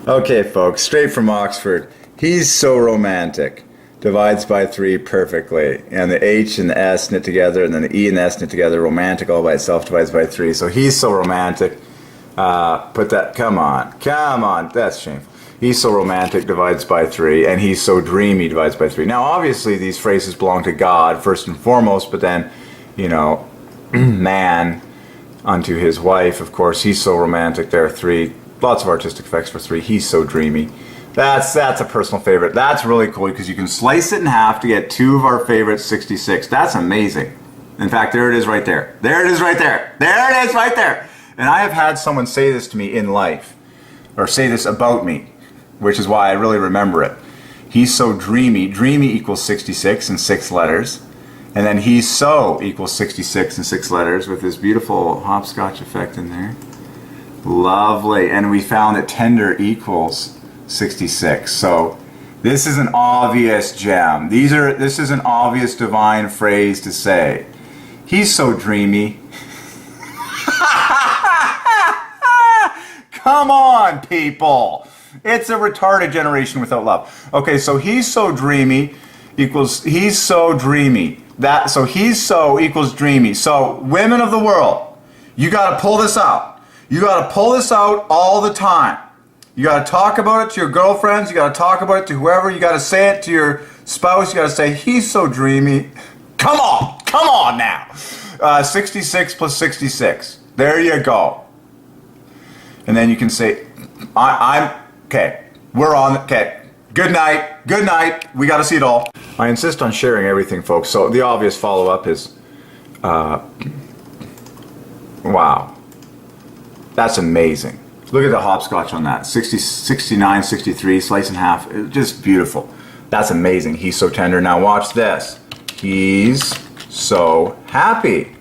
Okay, folks, straight from Oxford. He's so romantic. Divides by 3 perfectly. And the H and the S knit together, and then the E and the S knit together. Romantic all by itself divides by 3. So he's so romantic. Put that, come on, that's shameful. He's so romantic divides by 3, and he's so dreamy divides by 3. Now, obviously, these phrases belong to God first and foremost, but then, you know, man unto his wife, of course, he's so romantic. There are 3. Lots of artistic effects for 3. He's so dreamy. That's a personal favorite. That's really cool because you can slice it in half to get 2 of our favorite 66. That's amazing. In fact, there it is right there. There it is right there. There it is right there. And I have had someone say this to me in life, or say this about me, which is why I really remember it. He's so dreamy. Dreamy equals 66 in 6 letters. And then he's so equals 66 in 6 letters with this beautiful hopscotch effect in there. Lovely. And we found that tender equals 66. So this is an obvious gem. This is an obvious divine phrase to say. He's so dreamy. Come on, people. It's a retarded generation without love. Okay, so he's so dreamy equals he's so dreamy. So he's so equals dreamy. So women of the world, you got to pull this out. You got to pull this out all the time. You got to talk about it to your girlfriends. You got to talk about it to whoever. You got to say it to your spouse. You got to say, he's so dreamy. Come on now. 66 plus 66. There you go. And then you can say, okay, we're on, okay, good night, we got to see it all. I insist on sharing everything, folks. So the obvious follow-up is, wow, that's amazing. Look at the hopscotch on that. 60, 69, 63, slice in half. It's just beautiful. That's amazing. He's so tender. Now watch this. He's so happy.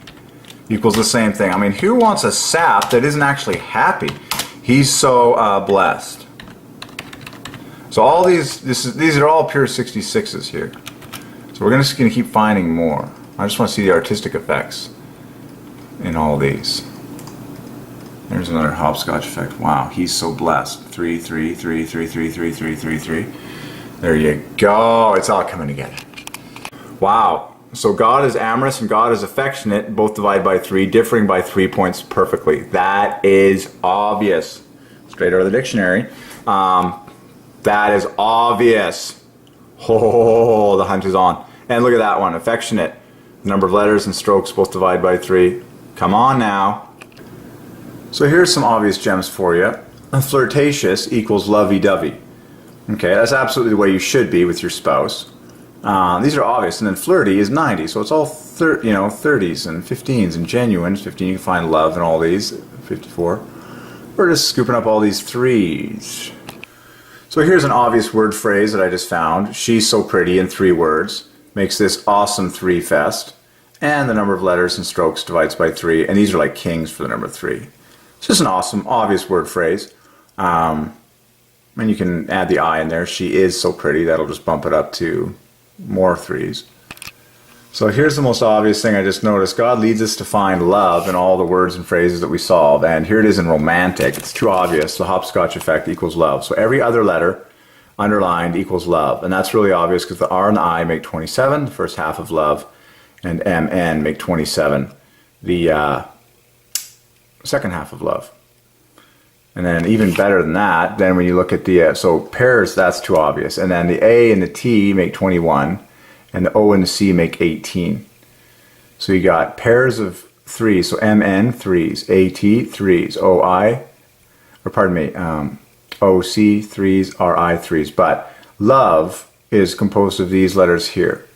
Equals the same thing. I mean, who wants a sap that isn't actually happy? He's so blessed. So all these are all pure 66s here. So we're just going to keep finding more. I just want to see the artistic effects in all these. There's another hopscotch effect. Wow, he's so blessed. 3, 3, 3, 3, 3, 3, 3, 3, 3. There you go. It's all coming together. Wow. So God is amorous and God is affectionate, both divide by 3, differing by 3 points perfectly. That is obvious. Straight out of the dictionary. That is obvious. Oh, the hunt is on. And look at that one. Affectionate. Number of letters and strokes both divide by 3. Come on now. So here's some obvious gems for you. Flirtatious equals lovey-dovey. Okay, that's absolutely the way you should be with your spouse. These are obvious. And then flirty is 90. So it's all 30s and 15s and genuine. 15, you can find love in all these. 54. We're just scooping up all these 3s. So here's an obvious word phrase that I just found. She's so pretty in 3 words. Makes this awesome 3 fest. And the number of letters and strokes divides by 3. And these are like kings for the number 3. It's just an awesome, obvious word phrase. And you can add the I in there. She is so pretty. That'll just bump it up to more 3s. So here's the most obvious thing I just noticed. God leads us to find love in all the words and phrases that we solve. And here it is in romantic. It's too obvious. The hopscotch effect equals love. So every other letter underlined equals love. And that's really obvious because the R and the I make 27, the first half of love, and MN make 27, the second half of love. And then even better than that, then when you look at the, so pairs, that's too obvious. And then the A and the T make 21, and the O and the C make 18. So you got pairs of 3s, so MN 3s, AT 3s, OI, or pardon me, OC 3s, RI 3s. But love is composed of these letters here,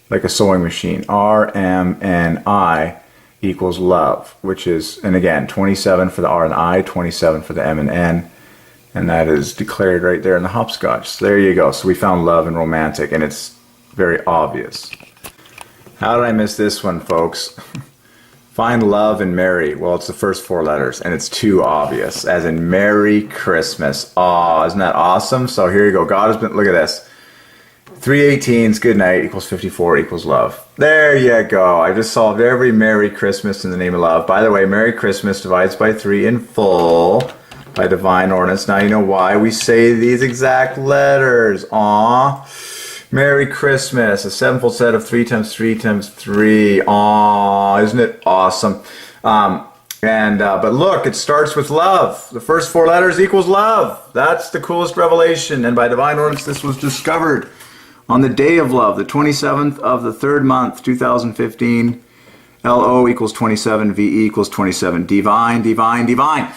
like a sewing machine. R, M, N, I equals love, which is, and again, 27 for the R and I, 27 for the M and N, and that is declared right there in the hopscotch. So there you go. So we found love and romantic, and it's very obvious. How did I miss this one, folks? Find love and merry. Well, it's the first 4 letters, and it's too obvious, as in Merry Christmas. Oh, isn't that awesome? So here you go. God has been, look at this. 3 18s, good night, equals 54, equals love. There you go. I just solved every Merry Christmas in the name of love. By the way, Merry Christmas divides by 3 in full. by divine ordinance. Now you know why we say these exact letters. Aw. Merry Christmas. A sevenfold set of 3 times 3 times 3. Aw, isn't it awesome? But look, it starts with love. The first 4 letters equals love. That's the coolest revelation. And by divine ordinance, this was discovered on the day of love, the 27th of the 3rd month, 2015. LO equals 27, VE equals 27. Divine, divine, divine.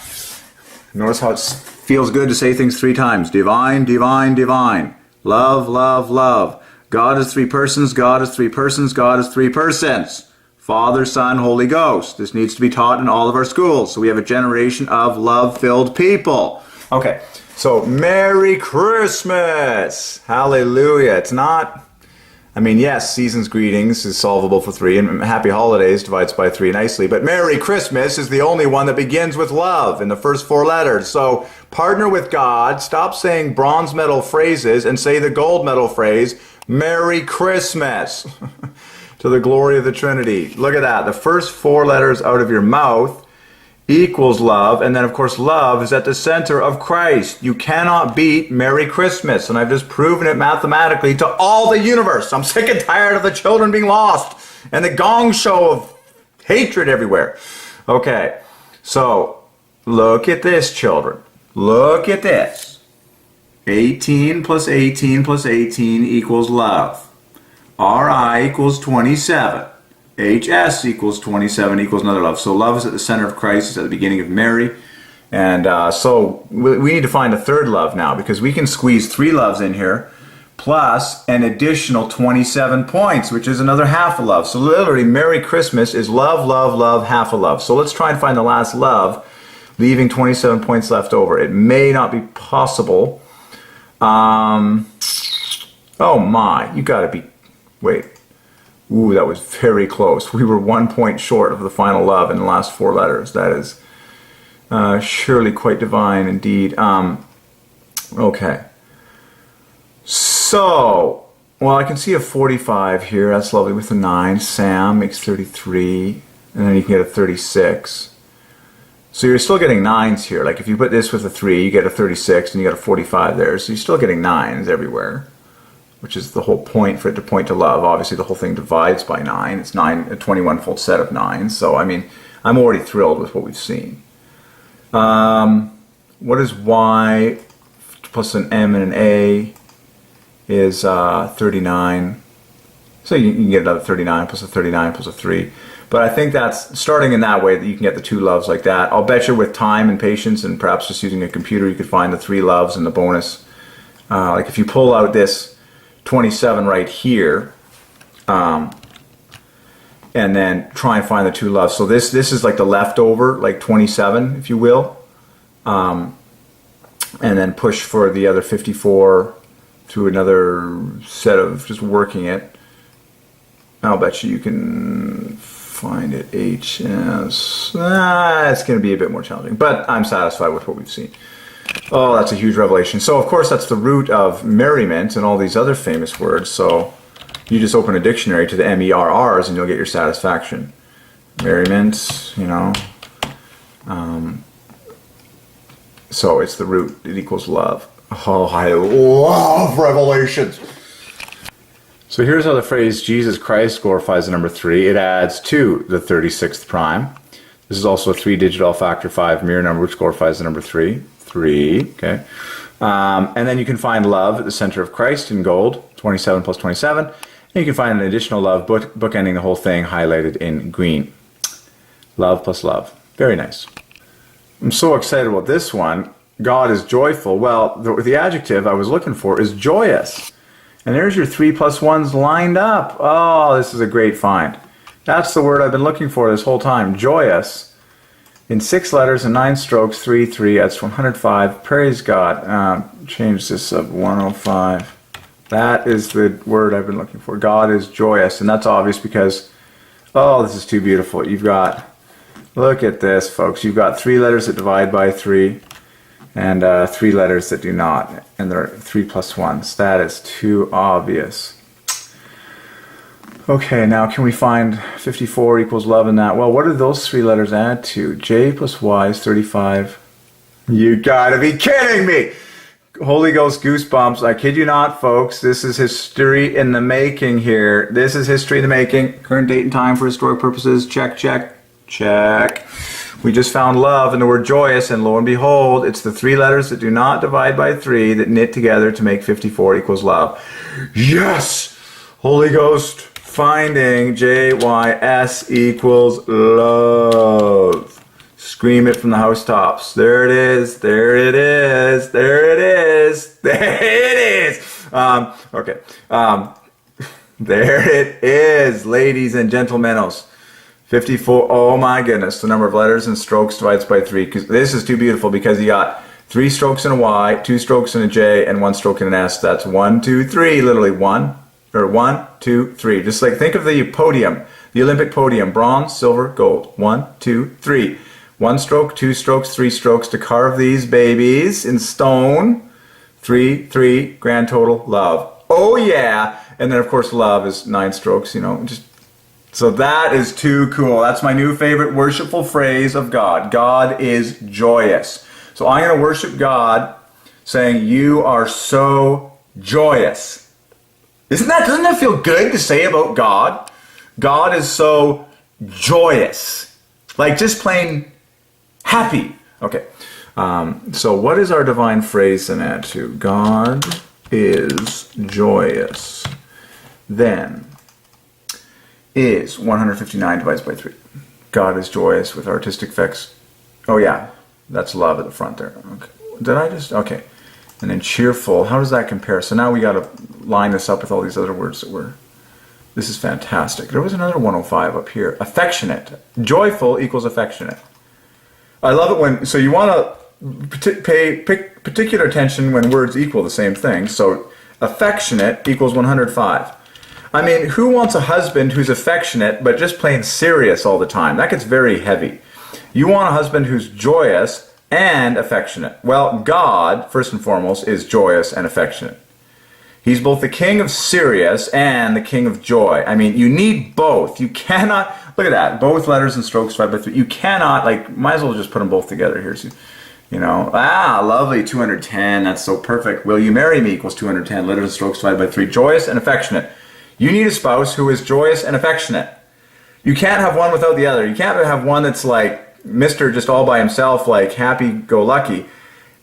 Notice how it feels good to say things 3 times. Divine, divine, divine. Love, love, love. God is 3 persons, God is 3 persons, God is 3 persons. Father, Son, Holy Ghost. This needs to be taught in all of our schools. So we have a generation of love-filled people. Okay, so Merry Christmas. Hallelujah. It's not... I mean, yes, season's greetings is solvable for 3, and happy holidays divides by 3 nicely, but Merry Christmas is the only one that begins with love in the first 4 letters. So partner with God, stop saying bronze medal phrases, and say the gold medal phrase, Merry Christmas, to the glory of the Trinity. Look at that. The first 4 letters out of your mouth equals love, and then of course love is at the center of Christ. You cannot beat Merry Christmas, and I've just proven it mathematically to all the universe. I'm sick and tired of the children being lost and the gong show of hatred everywhere. Okay, so look at this, children. Look at this. 18 plus 18 plus 18 equals love. RI equals 27. HS equals 27 equals another love. So love is at the center of Christ. It's at the beginning of Mary. And so we need to find a 3rd love now, because we can squeeze 3 loves in here plus an additional 27 points, which is another half a love. So literally Merry Christmas is love, love, love, half a love. So let's try and find the last love, leaving 27 points left over. It may not be possible. Oh my, you gotta be, wait. Ooh, that was very close. We were 1 point short of the final love in the last 4 letters. That is surely quite divine indeed. Okay. So, well, I can see a 45 here. That's lovely with a 9. Sam makes 33. And then you can get a 36. So you're still getting 9s here. Like if you put this with a 3, you get a 36 and you got a 45 there. So you're still getting 9s everywhere, which is the whole point for it to point to love. Obviously, the whole thing divides by 9. It's 9, a 21-fold set of 9. So, I mean, I'm already thrilled with what we've seen. What is Y plus an M and an A is 39. So you can get another 39 plus a 39 plus a 3. But I think that's starting in that way that you can get the 2 loves like that. I'll bet you with time and patience and perhaps just using a computer, you could find the 3 loves and the bonus. Like if you pull out this 27 right here, and then try and find the 2 loves. So this is like the leftover, like 27, if you will, and then push for the other 54 through another set of just working it. I'll bet you can find it. HS. It's going to be a bit more challenging, but I'm satisfied with what we've seen. Oh, that's a huge revelation. So, of course, that's the root of merriment and all these other famous words. So, you just open a dictionary to the MERRs and you'll get your satisfaction. Merriment, you know. So, it's the root. It equals love. Oh, I love revelations. So, here's how the phrase Jesus Christ glorifies the number 3. It adds to the 36th prime. This is also a 3-digit all-factor 5 mirror number, which glorifies the number 3. 3, okay. And then you can find love at the center of Christ in gold, 27 plus 27. And you can find an additional love bookending the whole thing highlighted in green. Love plus love. Very nice. I'm so excited about this one. God is joyful. Well, the adjective I was looking for is joyous. And there's your 3 plus 1s lined up. Oh, this is a great find. That's the word I've been looking for this whole time. Joyous. In 6 letters and 9 strokes, 3, 3, that's 105. Praise God. Change this up, 105. That is the word I've been looking for. God is joyous. And that's obvious because, oh, this is too beautiful. You've got, look at this, folks. You've got 3 letters that divide by 3 and 3 letters that do not. And there are 3 plus 1s. That is too obvious. Okay, now can we find 54 equals love in that? Well, what do those 3 letters add to? J plus Y is 35. You gotta be kidding me! Holy Ghost goosebumps. I kid you not, folks. This is history in the making here. This is history in the making. Current date and time for historic purposes. Check, check, check. We just found love in the word joyous, and lo and behold, it's the 3 letters that do not divide by 3 that knit together to make 54 equals love. Yes! Holy Ghost finding JYS equals love. Scream it from the housetops. There it is. There it is. There it is. There it is. Okay. There it is, ladies and gentlemen. 54. Oh my goodness. The number of letters and strokes divides by 3. Because this is too beautiful because you got 3 strokes in a Y, 2 strokes in a J, and 1 stroke in an S. That's 1, 2, 3. Literally 1, 2, 3. Just like think of the podium, the Olympic podium: bronze, silver, gold. 1, 2, 3. 1 stroke, 2 strokes, 3 strokes to carve these babies in stone. 3, grand total, love. Oh yeah! And then of course love is 9 strokes, you know, just so that is too cool. That's my new favorite worshipful phrase of God. God is joyous. So I'm going to worship God saying, you are so joyous. Doesn't that feel good to say about God? God is so joyous. Like just plain happy. Okay. So what is our divine phrase in that too? God is joyous. Then is 159 divided by 3. God is joyous with artistic effects. Oh yeah, that's love at the front there. Okay. Did I just? Okay. And then cheerful. How does that compare? So now we got to line this up with all these other words that were. This is fantastic. There was another 105 up here. Affectionate. Joyful equals affectionate. I love it when. So you want to pay particular attention when words equal the same thing. So affectionate equals 105. I mean, who wants a husband who's affectionate but just plain serious all the time? That gets very heavy. You want a husband who's joyous and affectionate. Well, God, first and foremost, is joyous and affectionate. He's both the king of serious and the king of joy. I mean, you need both. You cannot, look at that, both letters and strokes 5 by 3. You cannot, like, might as well just put them both together here. So, you know, lovely, 210, that's so perfect. Will you marry me equals 210, letters and strokes 5 by 3. Joyous and affectionate. You need a spouse who is joyous and affectionate. You can't have one without the other. You can't have one that's like Mr. just all by himself, like happy-go-lucky,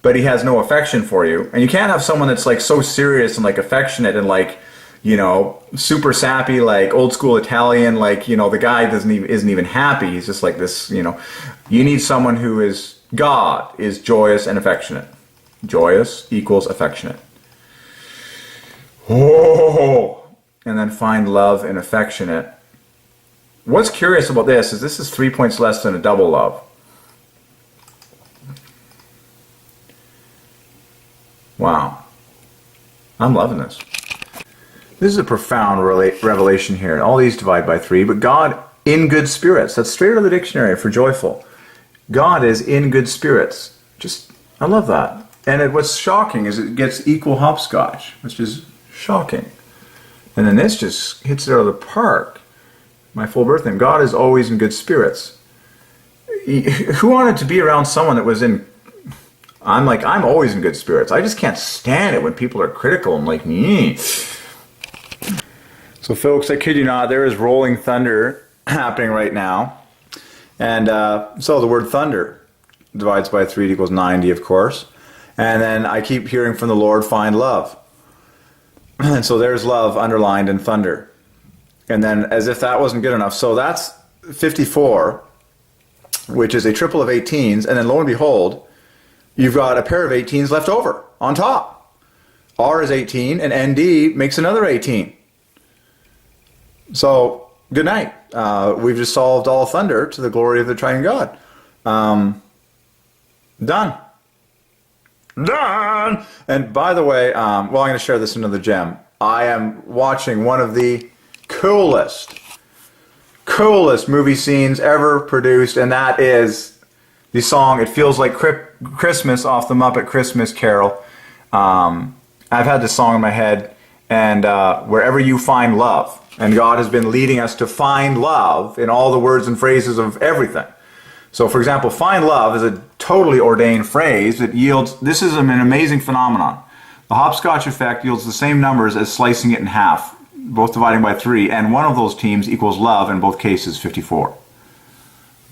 but he has no affection for you. And you can't have someone that's like so serious and like affectionate and like, you know, super sappy, like old school Italian, like, you know, the guy isn't even happy. He's just like this, you know. You need someone who is, God is joyous and affectionate. Joyous equals affectionate. Oh! And then find love and affectionate. What's curious about this is 3 points less than a double love. Wow. I'm loving this. This is a profound revelation here. All these divide by 3, but God in good spirits. That's straight out of the dictionary for joyful. God is in good spirits. Just, I love that. And what's shocking is it gets equal hopscotch, which is shocking. And then this just hits it out of the park. My full birth name. God is always in good spirits. Who wanted to be around someone that was in... I'm always in good spirits. I just can't stand it when people are critical. I'm like, So folks, I kid you not, there is rolling thunder happening right now. And so the word thunder divides by 3 equals 90, of course. And then I keep hearing from the Lord, find love. And so there's love underlined in thunder. And then as if that wasn't good enough, so that's 54, which is a triple of 18s, and then lo and behold, you've got a pair of 18s left over on top. R is 18, and ND makes another 18. So, good night. We've just solved all thunder to the glory of the Triune God. Done. Done! And by the way, I'm going to share this another gem. I am watching one of the coolest movie scenes ever produced, and that is the song It Feels Like Christmas off the Muppet Christmas Carol. I've had this song in my head, and wherever you find love, and God has been leading us to find love in all the words and phrases of everything. So for example, find love is a totally ordained phrase that yields, this is an amazing phenomenon. The hopscotch effect yields the same numbers as slicing it in half, both dividing by 3, and one of those teams equals love, in both cases 54.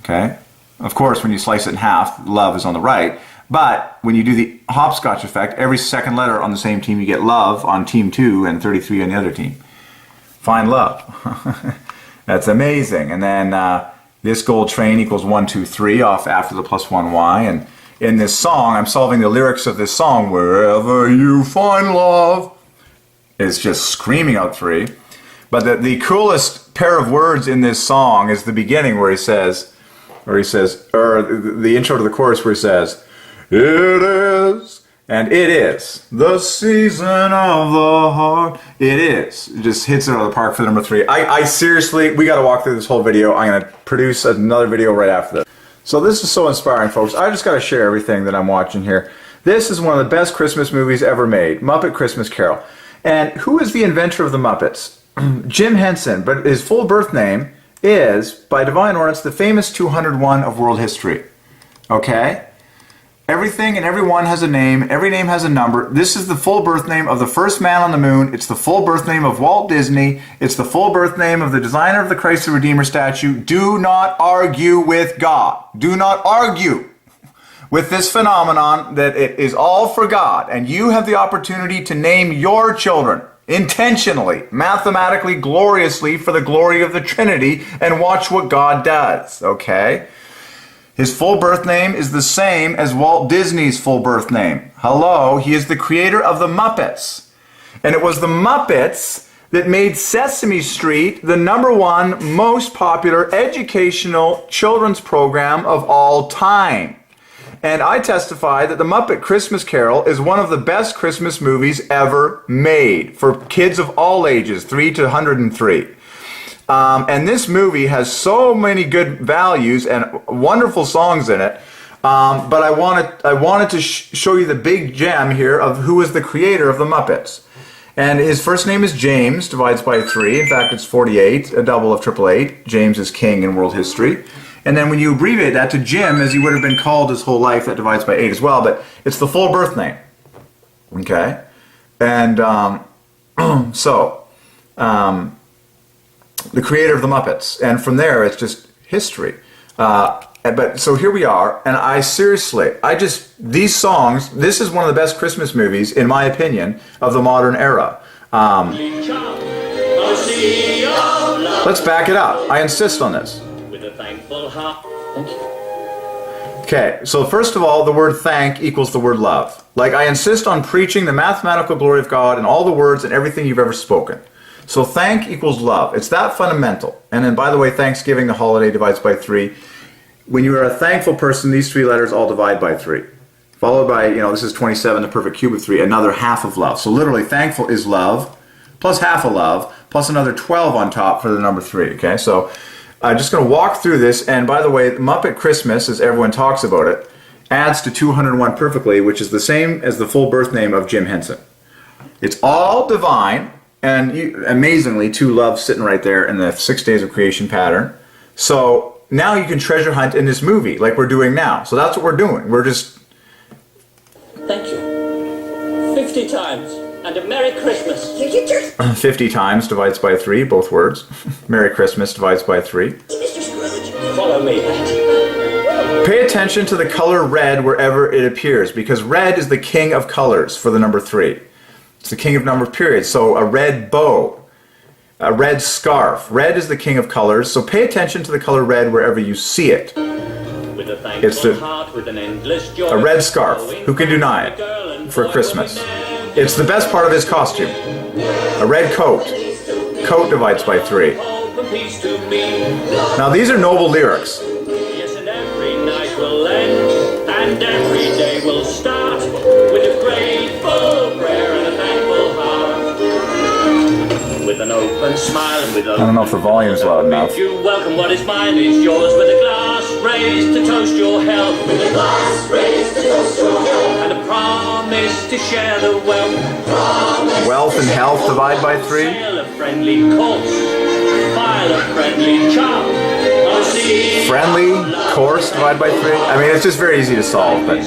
Okay? Of course, when you slice it in half, love is on the right, but when you do the hopscotch effect, every second letter on the same team, you get love on team 2 and 33 on the other team. Find love. That's amazing. And then this gold train equals 1, 2, 3 off after the plus 1y, and in this song, I'm solving the lyrics of this song, wherever you find love, is just screaming out 3. But the coolest pair of words in this song is the beginning where he says, or the intro to the chorus where he says, it is, and it is, the season of the heart. It is. It just hits it out of the park for number 3. I seriously, we got to walk through this whole video. I'm going to produce another video right after this. So this is so inspiring, folks. I just got to share everything that I'm watching here. This is one of the best Christmas movies ever made, Muppet Christmas Carol. And who is the inventor of the Muppets? Jim Henson, but his full birth name is, by Divine Ordinance, the famous 201 of world history. Okay? Everything and everyone has a name. Every name has a number. This is the full birth name of the first man on the moon. It's the full birth name of Walt Disney. It's the full birth name of the designer of the Christ the Redeemer statue. Do not argue with God. Do not argue with this phenomenon that it is all for God. And you have the opportunity to name your children intentionally, mathematically, gloriously for the glory of the Trinity, and watch what God does. Okay? His full birth name is the same as Walt Disney's full birth name. Hello, he is the creator of the Muppets. And it was the Muppets that made Sesame Street the #1 most popular educational children's program of all time. And I testify that the Muppet Christmas Carol is one of the best Christmas movies ever made for kids of all ages, 3 to 103. And this movie has so many good values and wonderful songs in it. But I wanted to show you the big gem here of who is the creator of the Muppets. And his first name is James, divides by 3. In fact, it's 48, a double of 888. James is king in world history. And then when you abbreviate that to Jim, as he would have been called his whole life, that divides by 8 as well. But it's the full birth name. Okay? And the creator of the Muppets. And from there, it's just history. But so here we are, and these songs, this is one of the best Christmas movies, in my opinion, of the modern era. Let's back it up. I insist on this. With a thankful heart. Thank you. Okay, so first of all, the word thank equals the word love. Like, I insist on preaching the mathematical glory of God in all the words and everything you've ever spoken. So thank equals love. It's that fundamental. And then, by the way, Thanksgiving, the holiday, divides by 3. When you are a thankful person, these 3 letters all divide by 3. Followed by, this is 27, the perfect cube of 3, another half of love. So literally, thankful is love, plus half of love, plus another 12 on top for the number 3. Okay, so I'm just going to walk through this. And by the way, Muppet Christmas, as everyone talks about it, adds to 201 perfectly, which is the same as the full birth name of Jim Henson. It's all divine. And amazingly, 2 loves sitting right there in the 6 days of creation pattern. So now you can treasure hunt in this movie like we're doing now. So that's what we're doing. We're just... Thank you. 50 times. And a Merry Christmas. 50 times divides by 3, both words. Merry Christmas divides by 3. Follow me, Pat. Pay attention to the color red wherever it appears, because red is the king of colors for the number 3. It's the king of number of periods. So a red bow, a red scarf. Red is the king of colors. So pay attention to the color red wherever you see it. With a thankful heart, with an endless joy. A red scarf. Who can deny it? For Christmas. It's the best part of his costume. A red coat. Coat divides by 3. Now these are noble lyrics. Yes, and every night will end, and every day will start with a grateful prayer and a thankful heart. With an open smile and with open I don't know if the volume's loud enough. You welcome what is mine is yours, with a glass raised to toast your health. With a glass raised to toast your health. And a promise to share the wealth. Wealth and health divide by 3. Sail a friendly course, file a friendly charm. Friendly, coarse, divided by 3. I mean, it's just very easy to solve. But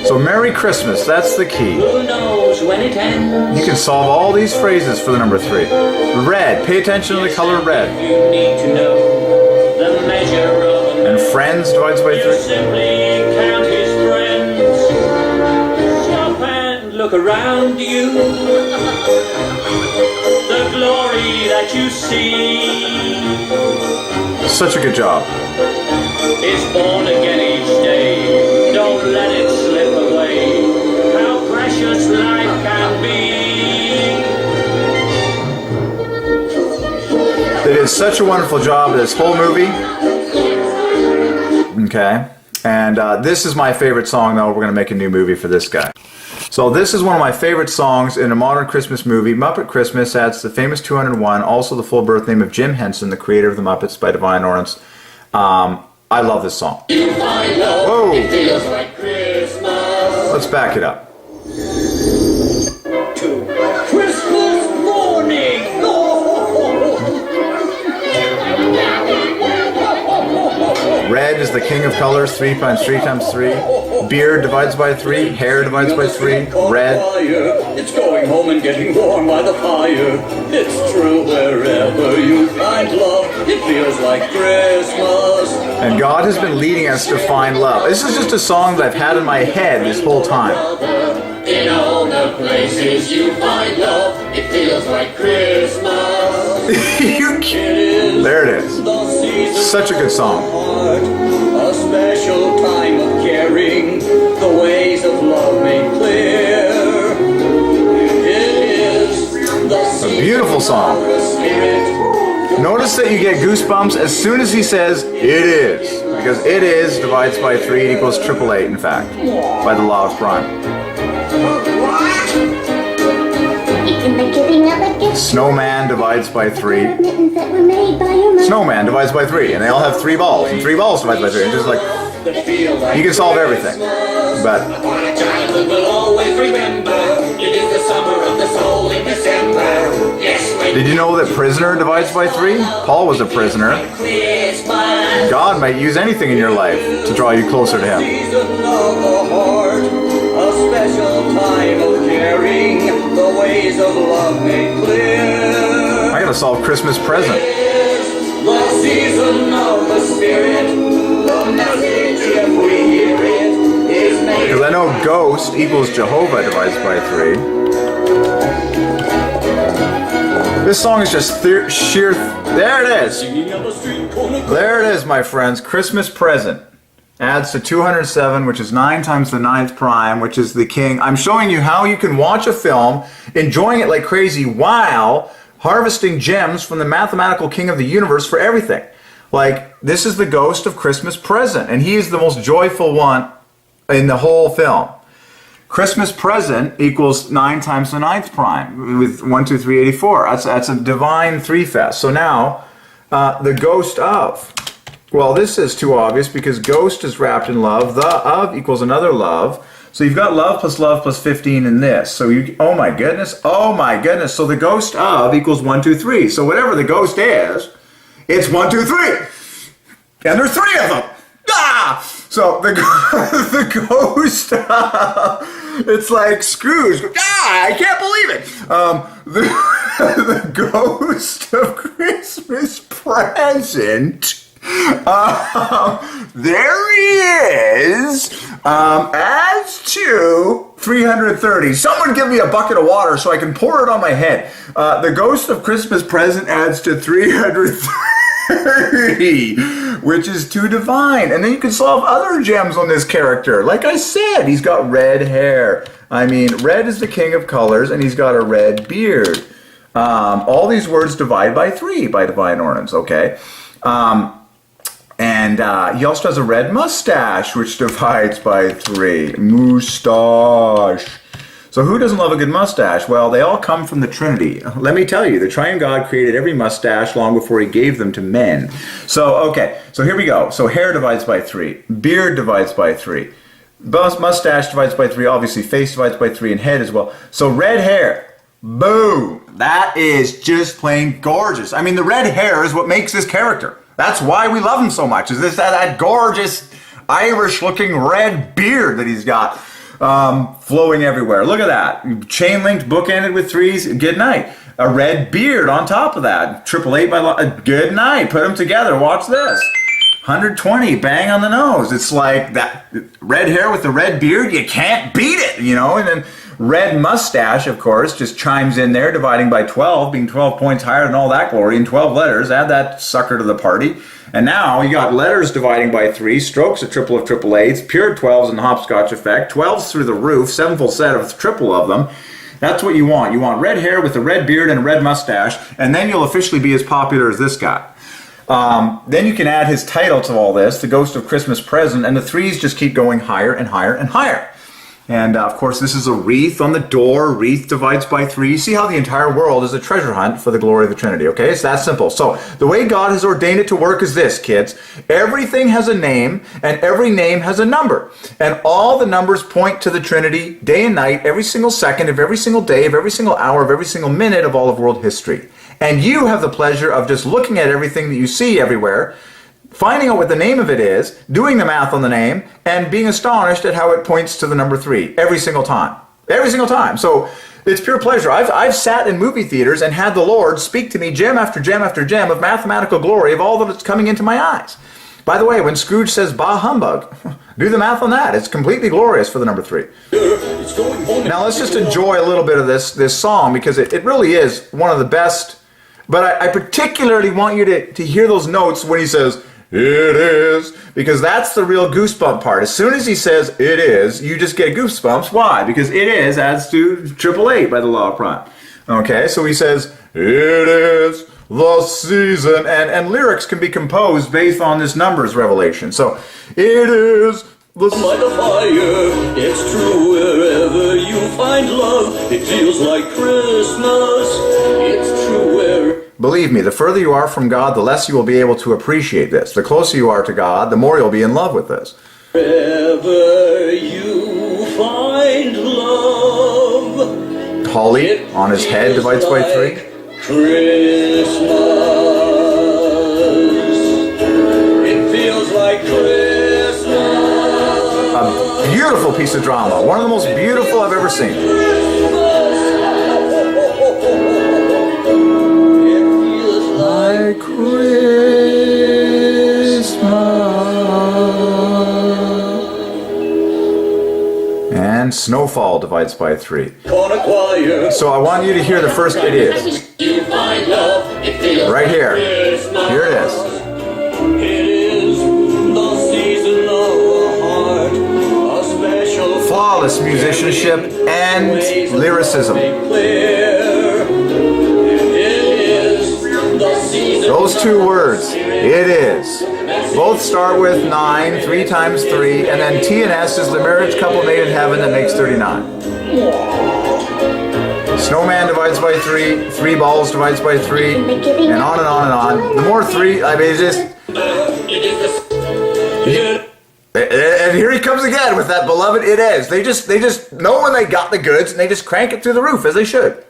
so Merry Christmas, that's the key. You can solve all these phrases for the number 3. Red, pay attention to the color red. And friends divides by 3. Look around you, the glory that you see. Such a good job. Is born again each day. Don't let it slip away. How precious life can be. They did such a wonderful job of this whole movie. Okay. And this is my favorite song, though. We're going to make a new movie for this guy. So this is one of my favorite songs in a modern Christmas movie. Muppet Christmas adds the famous 201, also the full birth name of Jim Henson, the creator of the Muppets by Divine Ordinance. I love this song. Whoa! Let's back it up. Christmas morning! Red is the king of colors. 3 times 3 times 3. Beard divides by 3. Hair divides by 3. Red. It's going home and getting warm by the fire. It's true wherever you find love. It feels like Christmas. And God has been leading us to find love. This is just a song that I've had in my head this whole time. In all the places you find love, it feels like Christmas. There it is. Such a good song. A special time of caring, the ways of love made clear. It is the A beautiful song. Notice that you get goosebumps as soon as he says, it is. Because it is divides by 3, it equals 888, in fact, by the law of prime. Snowman divides by 3. Snowman divides by 3, and they all have 3 balls, and 3 balls divides by 3. And just like, you can solve everything. But did you know that prisoner divides by 3? Paul was a prisoner. God might use anything in your life to draw you closer to Him. A special time of caring, the ways of love made clear. I gotta solve Christmas present. The season of the Spirit, the message, if we hear it, is made. Because I know ghost equals Jehovah divides by 3. This song is just sheer. There it is. There it is, my friends. Christmas present. Adds to 207, which is 9 times the 9th prime, which is the king. I'm showing you how you can watch a film, enjoying it like crazy, while harvesting gems from the mathematical king of the universe for everything. Like, this is the ghost of Christmas present, and he is the most joyful one in the whole film. Christmas present equals 9 times the 9th prime, with 1, 2, 3, 84. That's a divine 3-fest. So now, the ghost of. Well, this is too obvious because ghost is wrapped in love. The of equals another love. So you've got love plus 15 in this. So you, oh my goodness. So the ghost of equals 1, 2, 3. So whatever the ghost is, it's 1, 2, 3. And there's 3 of them. Ah! So the ghost, it's like Scrooge. Ah, I can't believe it. The ghost of Christmas present. There he is, adds to 330. Someone give me a bucket of water so I can pour it on my head. The ghost of Christmas present adds to 330, which is too divine. And then you can solve other gems on this character. Like I said, he's got red hair. I mean, red is the king of colors, and he's got a red beard. All these words divide by 3 by Divine Ordinance, okay? And he also has a red mustache, which divides by 3. Mustache. So who doesn't love a good mustache? Well, they all come from the Trinity. Let me tell you, the Triune God created every mustache long before He gave them to men. So, okay, so here we go. So hair divides by 3. Beard divides by 3. Mustache divides by 3. Obviously, face divides by 3, and head as well. So red hair Boom. That is just plain gorgeous. I mean, the red hair is what makes this character. That's why we love him so much, is that gorgeous Irish-looking red beard that he's got flowing everywhere. Look at that. Chain-linked, bookended with 3s. Good night. A red beard on top of that. 888 by law. Good night. Put them together. Watch this. 120, bang on the nose. It's like that red hair with the red beard. You can't beat it, you know. And then red mustache, of course, just chimes in there, dividing by 12, being 12 points higher than all that glory, and 12 letters. Add that sucker to the party. And now you got letters dividing by 3, strokes a triple of triple eights, pure 12s in the hopscotch effect, 12s through the roof, 7 full set of triple of them. That's what you want. You want red hair with a red beard and a red mustache, and then you'll officially be as popular as this guy. Then you can add his title to all this, The Ghost of Christmas Present, and the 3s just keep going higher and higher and higher. And of course, this is a wreath on the door. Wreath divides by 3. You see how the entire world is a treasure hunt for the glory of the Trinity, okay? It's that simple. So the way God has ordained it to work is this, kids. Everything has a name, and every name has a number. And all the numbers point to the Trinity day and night, every single second of every single day, of every single hour, of every single minute of all of world history. And you have the pleasure of just looking at everything that you see everywhere, finding out what the name of it is, doing the math on the name, and being astonished at how it points to the number 3 every single time. Every single time. So it's pure pleasure. I've sat in movie theaters and had the Lord speak to me gem after gem after gem of mathematical glory of all that's coming into my eyes. By the way, when Scrooge says bah humbug, do the math on that. It's completely glorious for the number 3. Now let's just enjoy a little bit of this song, because it really is one of the best. But I particularly want you to hear those notes when he says, "It is," because that's the real goosebump part. As soon as he says "it is," you just get goosebumps. Why? Because "it is" adds to 888 by the law of prime. Okay, so he says, "It is the season," and lyrics can be composed based on this numbers revelation. So, "It is the season." By the fire, it's true wherever you find love. It feels like Christmas. It's true where. Believe me, the further you are from God, the less you will be able to appreciate this. The closer you are to God, the more you'll be in love with this. Wherever you find love. Holly on his head divides by 3. Christmas. It feels like Christmas. A beautiful piece of drama. One of the most beautiful I've ever seen. Like Christmas. And Snowfall divides by 3. So I want you to hear the first "it is." Right here. Here it is. It is the season of the heart, a special Flawless musicianship and lyricism. Those 2 words, "it is." Both start with 9, 3 times 3, and then T and S is the marriage couple made in heaven that makes 39. Snowman divides by 3, 3 balls divides by 3, and on and on and on. The more 3, I mean, it's just. And here he comes again with that beloved "it is." They just know when they got the goods, and they just crank it through the roof, as they should.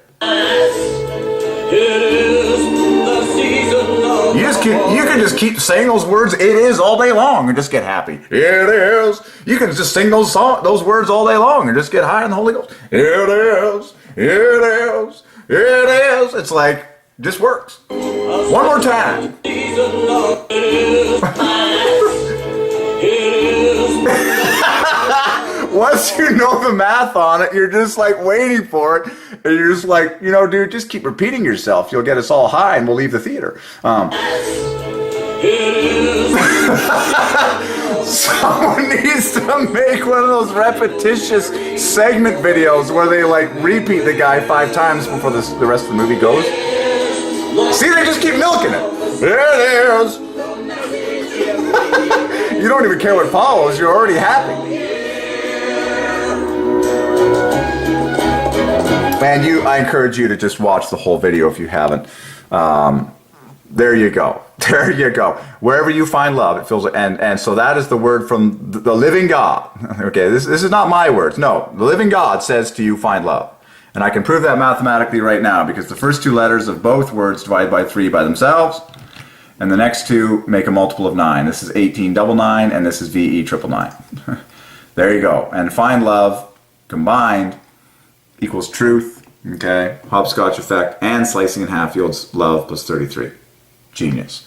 You can just keep saying those words "it is" all day long and just get happy. It is. You can just sing those words all day long and just get high on the Holy Ghost. It is. It is. It is. It's like, just works. One more time. Once you know the math on it, you're just like waiting for it, and you're just like, dude, just keep repeating yourself. You'll get us all high, and we'll leave the theater. Someone needs to make one of those repetitious segment videos where they like repeat the guy 5 times before the rest of the movie goes. See, they just keep milking it. There it is. You don't even care what follows. You're already happy. And I encourage you to just watch the whole video if you haven't. There you go. There you go. Wherever you find love, it feels. And so that is the word from the living God. Okay, this is not my words. No, the living God says to you, find love. And I can prove that mathematically right now because the first two letters of both words divide by 3 by themselves, and the next two make a multiple of 9. This is 1899 and this is VE 999. There you go. And find love combined equals truth, okay? Hopscotch effect and slicing in half yields love plus 33. Genius.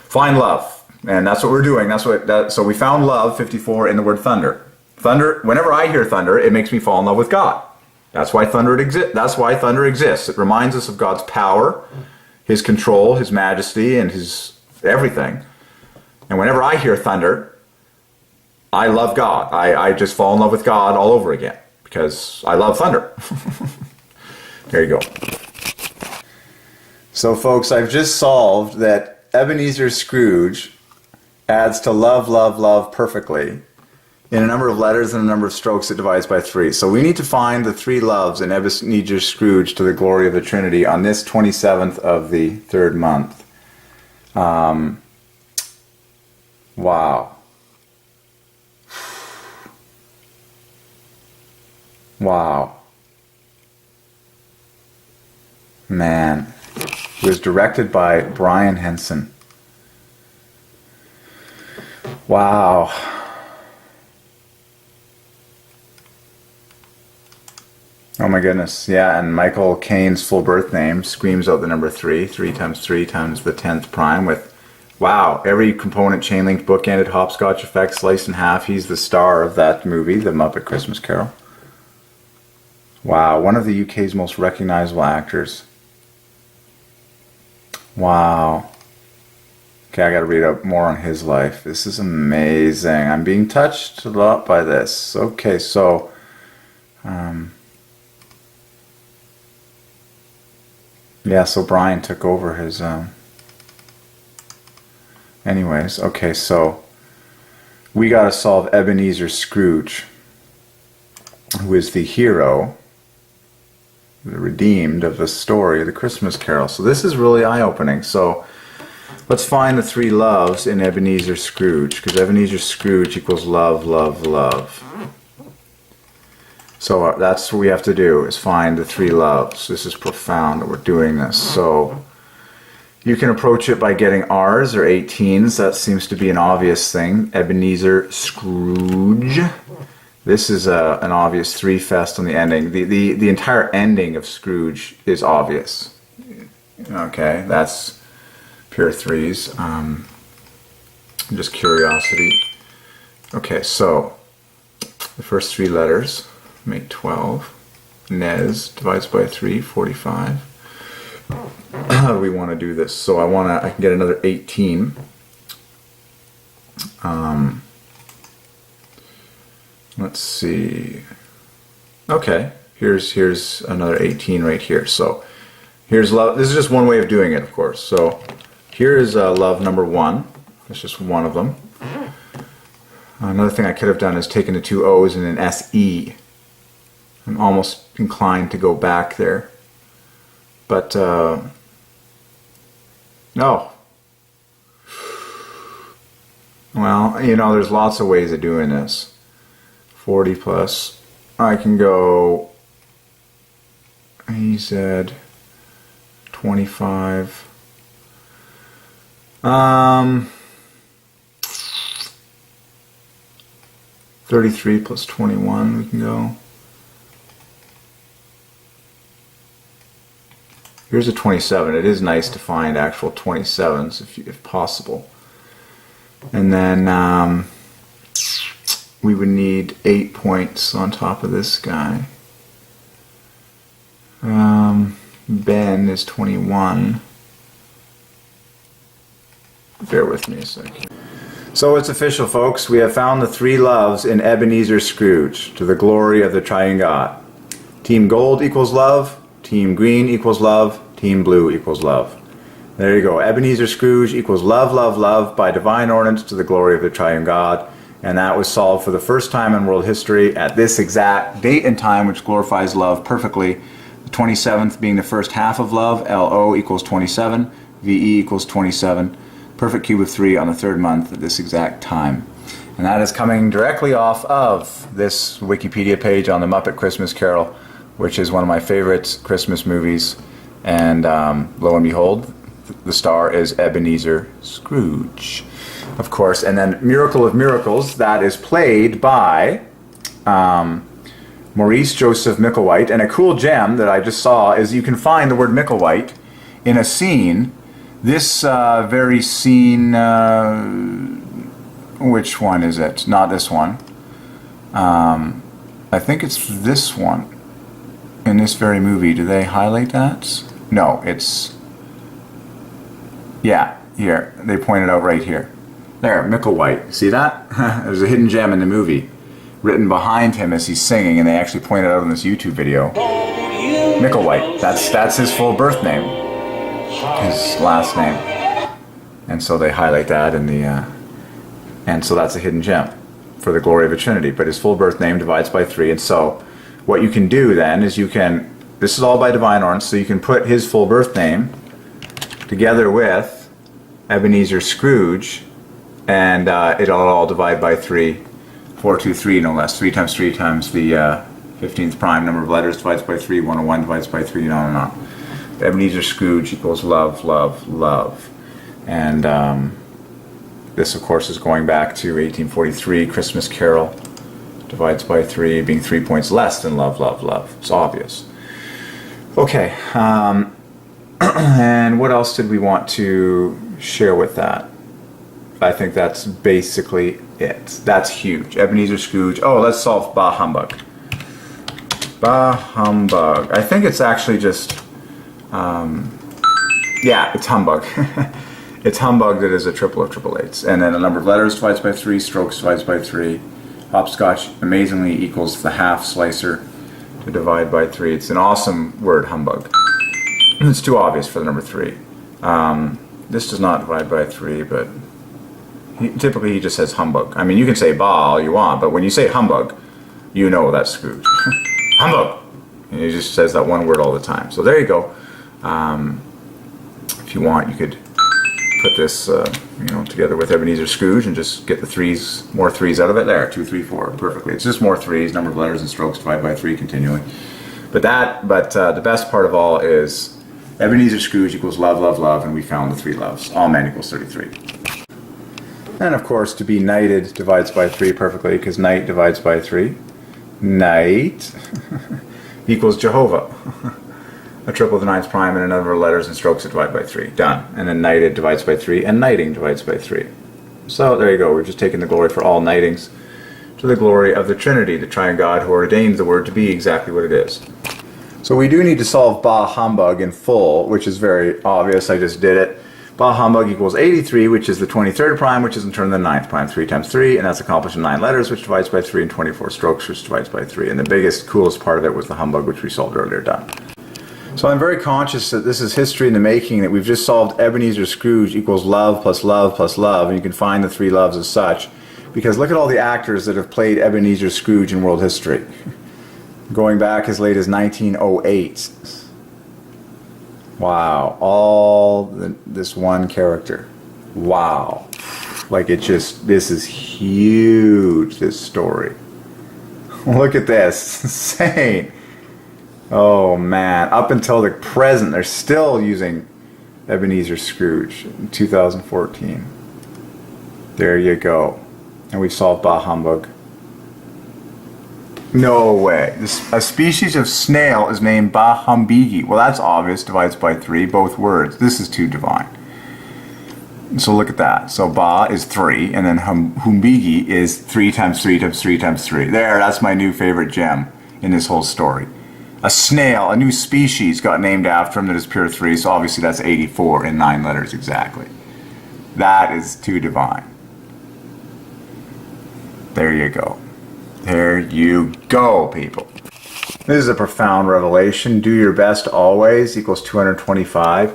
Find love. And that's what we're doing. So we found love, 54, in the word thunder. Thunder, whenever I hear thunder, it makes me fall in love with God. That's why thunder exists. It reminds us of God's power, His control, His majesty, and His everything. And whenever I hear thunder, I love God. I just fall in love with God all over again because I love thunder. There you go. So folks, I've just solved that Ebenezer Scrooge adds to love, love, love perfectly in a number of letters and a number of strokes it divides by 3. So we need to find the 3 loves in Ebenezer Scrooge to the glory of the Trinity on this 27th of the 3rd month. Wow. Wow. Man. It was directed by Brian Henson. Wow. Oh my goodness. Yeah, and Michael Caine's full birth name screams out the number 3. 3 times 3 times the 10th prime with, wow, every component chain linked, bookended, hopscotch effect, sliced in half. He's the star of that movie, The Muppet Christmas Carol. Wow, one of the UK's most recognizable actors. Wow. Okay, I gotta read up more on his life. This is amazing. I'm being touched a lot by this. Okay, so yeah, so Brian took over his anyways, okay, so we gotta solve Ebenezer Scrooge, who is the hero, the redeemed of the story of the Christmas Carol. So this is really eye-opening. So let's find the 3 loves in Ebenezer Scrooge, because Ebenezer Scrooge equals love, love, love. So that's what we have to do, is find the 3 loves. This is profound that we're doing this. So you can approach it by getting R's or 18s. That seems to be an obvious thing. Ebenezer Scrooge. This is an obvious 3 fest on the ending. The entire ending of Scrooge is obvious. Okay, that's pure 3s. Just curiosity. Okay, so the first 3 letters make 12. Nez divides by 3, 45. We want to do this, so I can get another 18. Let's see. Okay, here's another 18 right here. So here's love. This is just one way of doing it, of course. So here is love number 1. That's just one of them. Another thing I could have done is taken the 2 O's and an SE. I'm almost inclined to go back there, but no. Well, you know, there's lots of ways of doing this. 40 plus, I can go, he said 25, 33 plus 21 we can go. Here's a 27. It is nice to find actual 27s if possible. And then we would need 8 points on top of this guy. Ben is 21. Bear with me a second. So it's official, folks. We have found the 3 loves in Ebenezer Scrooge to the glory of the Triune God. Team gold equals love. Team green equals love. Team blue equals love. There you go. Ebenezer Scrooge equals love, love, love by divine ordinance to the glory of the Triune God. And that was solved for the first time in world history at this exact date and time, which glorifies love perfectly. The 27th being the first half of love, LO equals 27, VE equals 27. Perfect cube of 3 on the 3rd month at this exact time. And that is coming directly off of this Wikipedia page on the Muppet Christmas Carol which is one of my favorite Christmas movies. And lo and behold, the star is Ebenezer Scrooge, of course. And then Miracle of Miracles, that is played by Maurice Joseph Micklewhite. And a cool gem that I just saw is you can find the word Micklewhite in a scene. This very scene, which one is it? Not this one. I think it's this one. In this very movie, do they highlight that? No, it's... Yeah, here. They point it out right here. There, Micklewhite. See that? There's a hidden gem in the movie written behind him as he's singing, and they actually point it out in this YouTube video. Micklewhite. That's his full birth name. His last name. And so they highlight that in the... and so that's a hidden gem for the glory of the Trinity. But his full birth name divides by 3, and so what you can do then is you can... This is all by Divine Ordinance, so you can put his full birth name together with Ebenezer Scrooge, and it'll all divide by 3. 423 no less. 3 times 3 times the 15th prime number of letters divides by 3. 101 divides by 3, on and on. Ebenezer Scrooge equals love, love, love. And this, of course, is going back to 1843, Christmas Carol. Divides by 3, being 3 points less than love, love, love. It's obvious. Okay. And what else did we want to share with that? I think that's basically it. That's huge. Ebenezer Scrooge. Oh, let's solve Bah Humbug. Bah Humbug. I think it's actually just... yeah, it's humbug. It's humbug that is a triple of triple eights. And then the number of letters divides by 3, strokes divides by 3. Hopscotch amazingly equals the half slicer to divide by 3. It's an awesome word, humbug. It's too obvious for the number 3. This does not divide by 3, but typically he just says humbug. I mean, you can say bah all you want, but when you say humbug, you know that's Scrooge. Humbug! And he just says that one word all the time. So there you go. If you want, you could put this together with Ebenezer Scrooge and just get the more threes out of it. There, 2, 3, 4, perfectly. It's just more 3s, number of letters and strokes divided by 3 continuing. But the best part of all is Ebenezer Scrooge equals love, love, love, and we found the 3 loves. All men equals 33. And of course, to be knighted divides by 3 perfectly, because knight divides by 3. Knight equals Jehovah. A triple of the 9th prime and a number of letters and strokes that divide by 3. Done. And then knighted divides by 3, and knighting divides by 3. So there you go. We've just taken the glory for all knightings to the glory of the Trinity, the Triune God who ordained the word to be exactly what it is. So we do need to solve Bah Humbug in full, which is very obvious. I just did it. Bah Humbug equals 83, which is the 23rd prime, which is in turn the 9th prime. 3 times 3, and that's accomplished in 9 letters, which divides by 3, and 24 strokes, which divides by 3. And the biggest, coolest part of it was the humbug, which we solved earlier. Done. So I'm very conscious that this is history in the making, that we've just solved Ebenezer Scrooge equals love plus love plus love, and you can find the 3 loves as such, because look at all the actors that have played Ebenezer Scrooge in world history, going back as late as 1908. Wow, this one character. Wow. Like this is huge, this story. Look at this, insane. Oh man, up until the present, they're still using Ebenezer Scrooge in 2014. There you go. And we've solved Bah Humbug. No way. A species of snail is named Bah Humbigi. Well, that's obvious. Divides by 3, both words. This is too divine. So look at that. So Bah is 3, and then Humbigi is 3 times 3 times 3 times 3. There, that's my new favorite gem in this whole story. A snail, a new species, got named after him that is pure 3, so obviously that's 84 in 9 letters exactly. That is too divine. There you go. There you go, people. This is a profound revelation. Do your best always equals 225.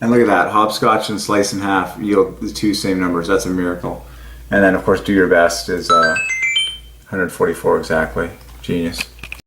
And look at that. Hopscotch and slice in half yield the 2 same numbers. That's a miracle. And then, of course, do your best is 144 exactly. Genius.